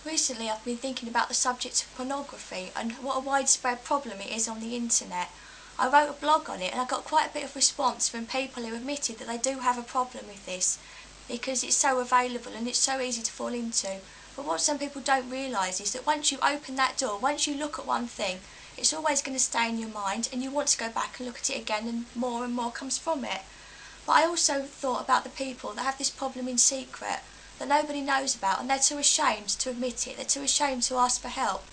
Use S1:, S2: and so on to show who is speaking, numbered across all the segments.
S1: Recently I've been thinking about the subject of pornography and what a widespread problem it is on the internet. I wrote a blog on it and I got quite a bit of response from people who admitted that they do have a problem with this because it's so available and it's so easy to fall into. But what some people don't realise is that once you open that door, once you look at one thing, it's always going to stay in your mind and you want to go back and look at it again and more comes from it. But I also thought about the people that have this problem in secret that nobody knows about and they're too ashamed to admit it, they're too ashamed to ask for help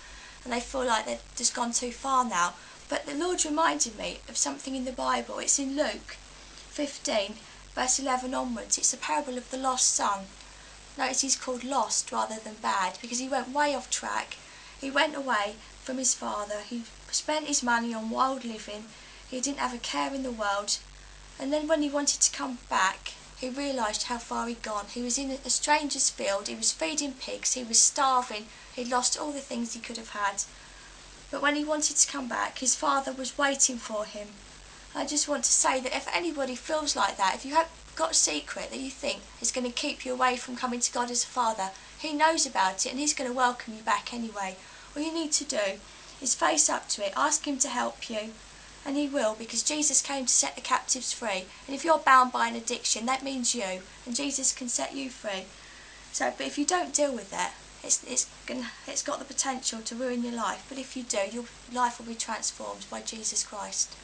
S1: and they feel like they've just gone too far now. But the Lord reminded me of something in the Bible. It's in Luke 15 verse 11 onwards. It's the parable of the lost son. Notice he's called lost rather than bad because he went way off track. He went away from his father, he spent his money on wild living, he didn't have a care in the world, and then when he wanted to come back he realised how far he'd gone. He was in a stranger's field, he was feeding pigs, he was starving, he'd lost all the things he could have had. But when he wanted to come back, his father was waiting for him. I just want to say that if anybody feels like that, if you have got a secret that you think is going to keep you away from coming to God as a father, he knows about it and he's going to welcome you back anyway. All you need to do is face up to it, ask him to help you, and he will, because Jesus came to set the captives free. And if you're bound by an addiction, that means you, and Jesus can set you free. But if you don't deal with that, it's got the potential to ruin your life. But if you do, your life will be transformed by Jesus Christ.